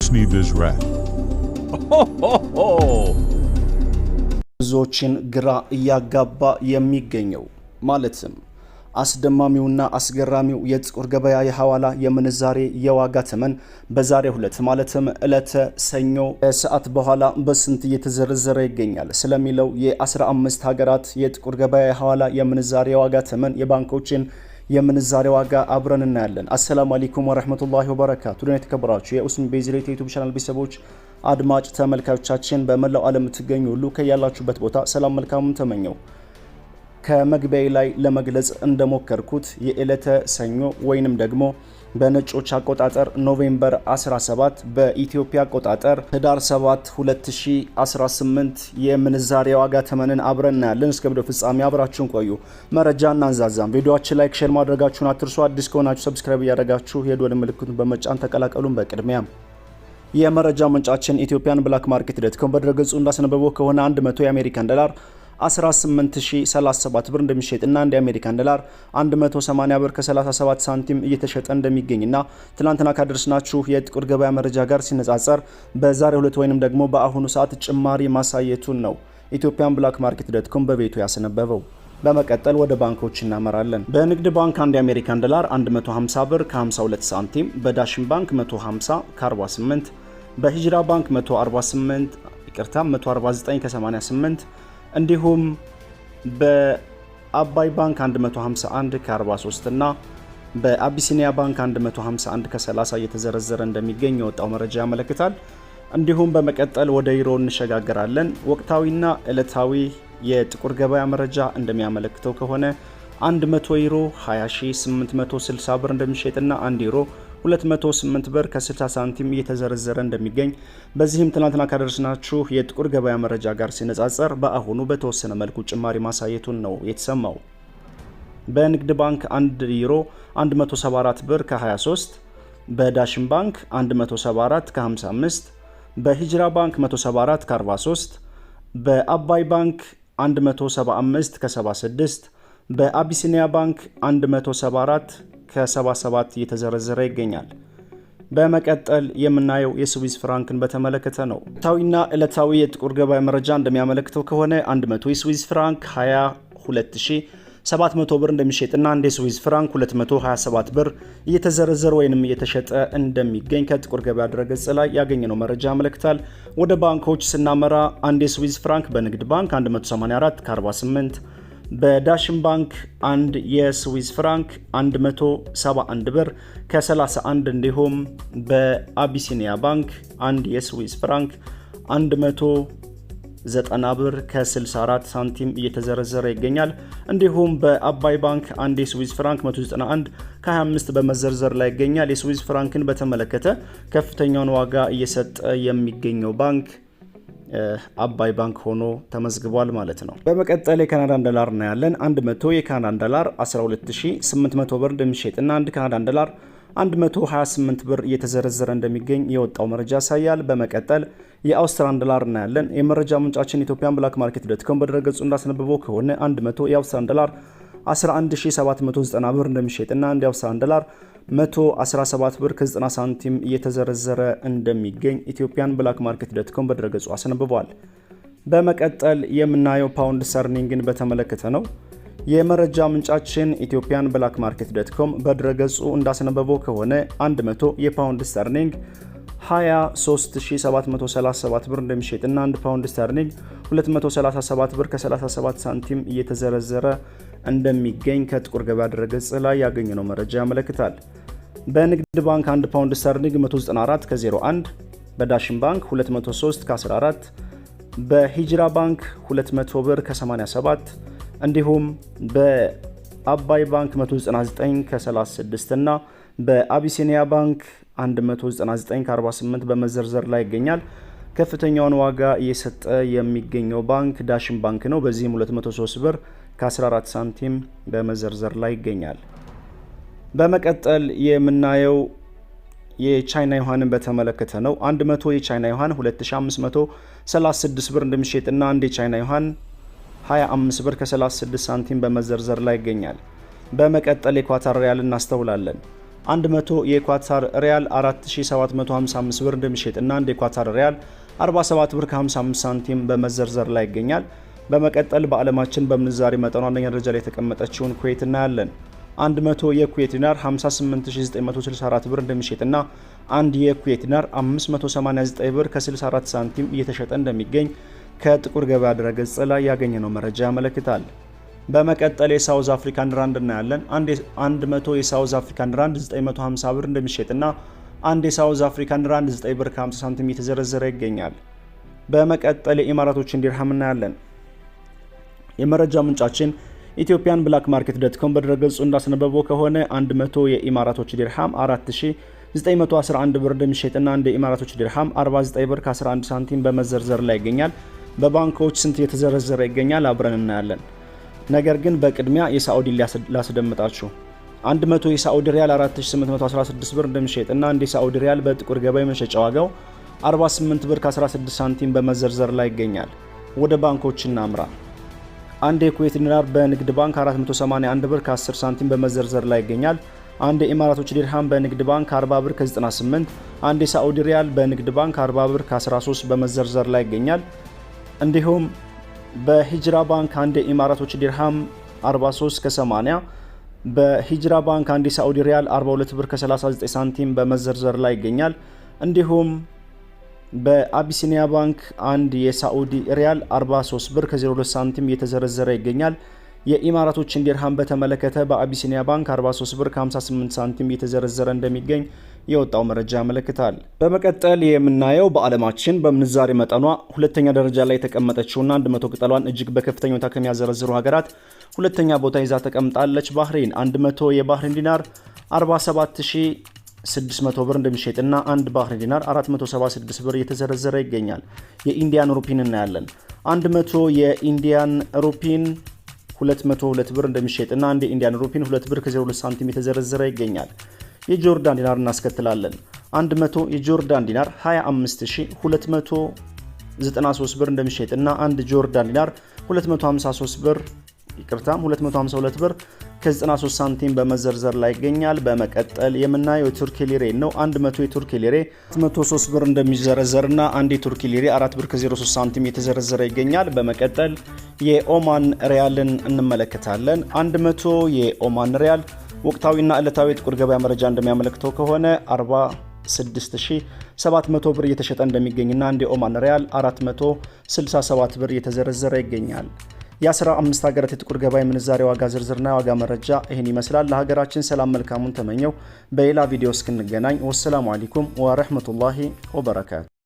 need this rat. ብዙዎችን ግራ እያጋባ የሚገኘው ማለትም አስደማሚውና አስገራሚው የጥቁር ገበያ የሐዋላ የምንዛሬ የዋጋ ተመን በዛሬው ዕለት ማለትም ዕለተ ሰኞ ሰዓት በኋላ በስንት እየተዘረዘረ ይገኛል ስለሚለው የ15 ሀገራት የጥቁር ገበያ የሐዋላ የምንዛሬ የዋጋ ተመን የባንኮችን የምንዛሬ ዋጋ አብረን እናያለን። አሰላሙ አለይኩም ወራህመቱላሂ ወበረካቱ። ደህና የተከበራችሁ የኡስሚ ቤዝሬት ዩቲዩብ ቻናል ቤተሰቦች አድማጭ ተመልካቾቻችን በመላው ዓለም የምትገኙ ሁሉ ከያላችሁበት ቦታ ሰላም መልካሙን ተመኘው። ከመግቢያዬ ላይ ለመግለጽ እንደሞከርኩት የዕለተ ሰኞ ወይንም ደግሞ በነጮች አቆጣጠር ኖቬምበር 17 በኢትዮጵያ አቆጣጠር ህዳር 7 2018 የምንዛሬ ዋጋ ተመንን አብረን እናያለን። እስከ ቪዲዮ ፍጻሜ አብራችሁን ቆዩ። መረጃና አንዛዛም ቪዲዮአችን ላይክ ሼር ማድረጋችሁን አትርሱ። አዲስ ከሆናችሁ ሰብስክራይብ እያደረጋችሁ የደወል ምልክቱን በመጫን ተቀላቀሉን። በቅድሚያ የመረጃ ምንጫችን ኢትዮጵያን ብላክ ማርኬት ዶት በድረገጹ እንዳስነበበው ከሆነ 100 የአሜሪካን ዶላር 18037 ብር እንደሚሸጥና አንድ የአሜሪካን ዶላር 180 ብር ከ37 ሳንቲም እየተሸጠ እንደሚገኝና ትላንትና ካደረስናችሁ የጥቁር ገበያ መረጃ ጋር ሲነጻጸር በዛሬው ዕለት ወይንም ደግሞ በአሁኑ ሰዓት ጭማሪ ማሳየቱን ነው ኢትዮጵያን ብላክ ማርኬት ዶት በቤቱ ያስነበበው። በመቀጠል ወደ ባንኮች እናመራለን። በንግድ ባንክ አንድ የአሜሪካን ዶላር 150 ብር ከ52 ሳንቲም፣ በዳሽን ባንክ 150 ከ48፣ በሂጅራ ባንክ 149 ከ88 እንዲሁም በአባይ ባንክ 151 ከ43 እና በአቢሲኒያ ባንክ 151 ከ30 እየተዘረዘረ እንደሚገኝ የወጣው መረጃ ያመለክታል። እንዲሁም በመቀጠል ወደ ዩሮ እንሸጋገራለን። ወቅታዊና ዕለታዊ የጥቁር ገበያ መረጃ እንደሚያመለክተው ከሆነ 100 ዩሮ 20860 ብር እንደሚሸጥና 1 ዩሮ 208 ብር ከ60 ሳንቲም እየተዘረዘረ እንደሚገኝ በዚህም ትናንትና ካደረስናችሁ የጥቁር ገበያ መረጃ ጋር ሲነጻጸር በአሁኑ በተወሰነ መልኩ ጭማሪ ማሳየቱን ነው የተሰማው። በንግድ ባንክ 1 ዩሮ 174 ብር ከ23፣ በዳሽን ባንክ 174 ከ55፣ በሂጅራ ባንክ 174 ከ43፣ በአባይ ባንክ 175 ከ76፣ በአቢሲኒያ ባንክ 174 ከ77 እየተዘረዘረ ይገኛል። በመቀጠል የምናየው የስዊዝ ፍራንክን በተመለከተ ነው። ወቅታዊና ዕለታዊ የጥቁር ገበያ መረጃ እንደሚያመለክተው ከሆነ 100 የስዊዝ ፍራንክ 22700 ብር እንደሚሸጥና አንድ የስዊዝ ፍራንክ 227 ብር እየተዘረዘረ ወይንም እየተሸጠ እንደሚገኝ ከጥቁር ገበያ ድረገጽ ላይ ያገኘነው መረጃ ያመለክታል። ወደ ባንኮች ስናመራ አንድ የስዊዝ ፍራንክ በንግድ ባንክ 184 ከ48፣ በዳሽን ባንክ አንድ የስዊዝ ፍራንክ 171 ብር ከ31 እንዲሁም በአቢሲኒያ ባንክ አንድ የስዊዝ ፍራንክ 190 ብር ከ64 ሳንቲም እየተዘረዘረ ይገኛል። እንዲሁም በአባይ ባንክ አንድ የስዊዝ ፍራንክ 191 ከ25 በመዘርዘር ላይ ይገኛል። የስዊዝ ፍራንክን በተመለከተ ከፍተኛውን ዋጋ እየሰጠ የሚገኘው ባንክ አባይ ባንክ ሆኖ ተመዝግቧል ማለት ነው። በመቀጠል የካናዳን ዶላር እናያለን። 100 የካናዳን ዶላር 12800 ብር እንደሚሸጥና አንድ ካናዳን ዶላር 128 ብር እየተዘረዘረ እንደሚገኝ የወጣው መረጃ ያሳያል። በመቀጠል የአውስትራሊያን ዶላር እናያለን። የመረጃ ምንጫችን ኢትዮጵያን ብላክ ማርኬት ዶት በድረገጹ እንዳስነበበው ከሆነ 100 የአውስትራሊያን ዶላር 11790 ብር እንደሚሸጥና አንድ የአውስትራሊያን ዶላር 117 ብር ከ90 ሳንቲም እየተዘረዘረ እንደሚገኝ ኢትዮጵያን ብላክ ማርኬት ዶት በድረገጹ አስነብቧል። በመቀጠል የምናየው ፓውንድ ስተርሊንግን በተመለከተ ነው። የመረጃ ምንጫችን ኢትዮጵያን ብላክ ማርኬት ዶት በድረገጹ እንዳስነበበው ከሆነ 100 የፓውንድ ስተርሊንግ 23737 ብር እንደሚሸጥና 1 ፓውንድ ስተርሊንግ 237 ብር ከ37 ሳንቲም እየተዘረዘረ እንደሚገኝ ከጥቁር ገበያ ድረገጽ ላይ ያገኘነው መረጃ ያመለክታል። በንግድ ባንክ 1 ፓውንድ ስተርሊንግ 194 ከ01፣ በዳሽን ባንክ 203 ከ14፣ በሂጅራ ባንክ 200 ብር ከ87 እንዲሁም በአባይ ባንክ 199 ከ36 እና በአቢሲኒያ ባንክ 199 ከ48 በመዘርዘር ላይ ይገኛል። ከፍተኛውን ዋጋ እየሰጠ የሚገኘው ባንክ ዳሽን ባንክ ነው። በዚህም 203 ብር ከ14 ሳንቲም በመዘርዘር ላይ ይገኛል። በመቀጠል የምናየው የቻይና ዩዋንን በተመለከተ ነው። 100 የቻይና ዩዋን 2536 ብር እንደሚሸጥና አንድ የቻይና ዩዋን 25 ብር ከ36 ሳንቲም በመዘርዘር ላይ ይገኛል። በመቀጠል የኳታር ሪያል እናስተውላለን። 100 የኳታር ሪያል 4755 ብር እንደሚሸጥና 1 የኳታር ሪያል 47 ብር ከ55 ሳንቲም በመዘርዘር ላይ ይገኛል። በመቀጠል በዓለማችን በምንዛሬ መጠኑ አንደኛ ደረጃ ላይ የተቀመጠችውን ኩዌት እናያለን። 100 የኩዌት ዲናር 58964 ብር እንደሚሸጥና 1 የኩዌት ዲናር 589 ብር ከ64 ሳንቲም እየተሸጠ እንደሚገኝ ከጥቁር ገበያ ድረገጽ ላይ ያገኘነው መረጃ ያመለክታል። በመቀጠል የሳውዝ አፍሪካን ራንድ እናያለን። 100 የሳውዝ አፍሪካን ራንድ 950 ብር እንደሚሸጥና 1 የሳውዝ አፍሪካን ራንድ 9 ብር ከ50 ሳንቲም እየተዘረዘረ ይገኛል። በመቀጠል የኢማራቶችን ዲርሃም እናያለን። የመረጃ ምንጫችን ኢትዮጵያን ብላክ ማርኬት .com በድረገጹ እንዳስነበበው ከሆነ 100 የኢማራቶች ዲርሃም 4911 ብር እንደሚሸጥና 1 የኢማራቶች ዲርሃም 49 ብር ከ11 ሳንቲም በመዘርዘር ላይ ይገኛል። በባንኮች ስንት እየተዘረዘረ ይገኛል አብረን እናያለን። ነገር ግን በቅድሚያ የሳዑዲ ላስደምጣችሁ። 100 የሳዑዲ ሪያል 4816 ብር እንደሚሸጥና 1 የሳዑዲ ሪያል በጥቁር ገበያ መሸጫ ዋጋው 48 ብር ከ16 ሳንቲም በመዘርዘር ላይ ይገኛል። ወደ ባንኮች እናምራ። 1 የኩዌት ዲናር በንግድ ባንክ 481 ብር ከ10 ሳንቲም በመዘርዘር ላይ ይገኛል። 1 የኢማራቶች ዲርሃም በንግድ ባንክ 40 ብር ከ98፣ 1 የሳዑዲ ሪያል በንግድ ባንክ 40 ብር ከ13 በመዘርዘር ላይ ይገኛል። እንዲሁም በሂጅራ ባንክ 1 የኢማራቶች ዲርሃም 43 ከ80፣ በሂጅራ ባንክ 1 የሳዑዲ ሪያል 42 ብር ከ39 ሳንቲም በመዘርዘር ላይ ይገኛል። እንዲሁም በአቢሲኒያ ባንክ 1 የሳዑዲ ሪያል 43 ብር ከ02 ሳንቲም እየተዘረዘረ ይገኛል። የኢማራቶችን ዲርሃም በተመለከተ በአቢሲኒያ ባንክ 43 ብር ከ58 ሳንቲም እየተዘረዘረ እንደሚገኝ የወጣው መረጃ ያመለክታል። በመቀጠል የምናየው በዓለማችን በምንዛሬ መጠኗ ሁለተኛ ደረጃ ላይ የተቀመጠችውና 100 ቅጠሏን እጅግ በከፍተኛ ሁኔታ ከሚያዘረዝሩ ሀገራት ሁለተኛ ቦታ ይዛ ተቀምጣለች። ባህሬን 100 የባህሬን ዲናር 47600 ብር እንደሚሸጥና 1 ባህሬን ዲናር 476 ብር እየተዘረዘረ ይገኛል። የኢንዲያን ሩፒን እናያለን። 100 የኢንዲያን ሩፒን 202 ብር እንደሚሸጥና 1 የኢንዲያን ሩፒን 2 ብር ከ02 ሳንቲም የተዘረዘረ ይገኛል። የጆርዳን ዲናር እናስከትላለን። 100 የጆርዳን ዲናር 25293 ብር እንደሚሸጥና 1 ጆርዳን ዲናር 252 ብር ከ93 ሳንቲም በመዘርዘር ላይ ይገኛል። በመቀጠል የምናየው የቱርክ ሊሬ ነው። 100 የቱርክ ሊሬ 103 ብር እንደሚዘረዘርና 1 የቱርክ ሊሬ 4 ብር ከ03 ሳንቲም የተዘረዘረ ይገኛል። በመቀጠል የኦማን ሪያልን እንመለከታለን። 100 የኦማን ሪያል ወቅታዊና ዕለታዊ ጥቁር ገበያ መረጃ እንደሚያመለክተው ከሆነ 46700 ብር እየተሸጠ እንደሚገኝና 1 የኦማን ሪያል 467 ብር እየተዘረዘረ ይገኛል። የ15 ሀገራት የጥቁር ገበያ ምንዛሬ ዋጋ ዝርዝርና የዋጋ መረጃ ይህን ይመስላል። ለሀገራችን ሰላም መልካሙን ተመኘው። በሌላ ቪዲዮ እስክንገናኝ ወሰላሙ አለይኩም ወራህመቱላሂ ወበረካቱ።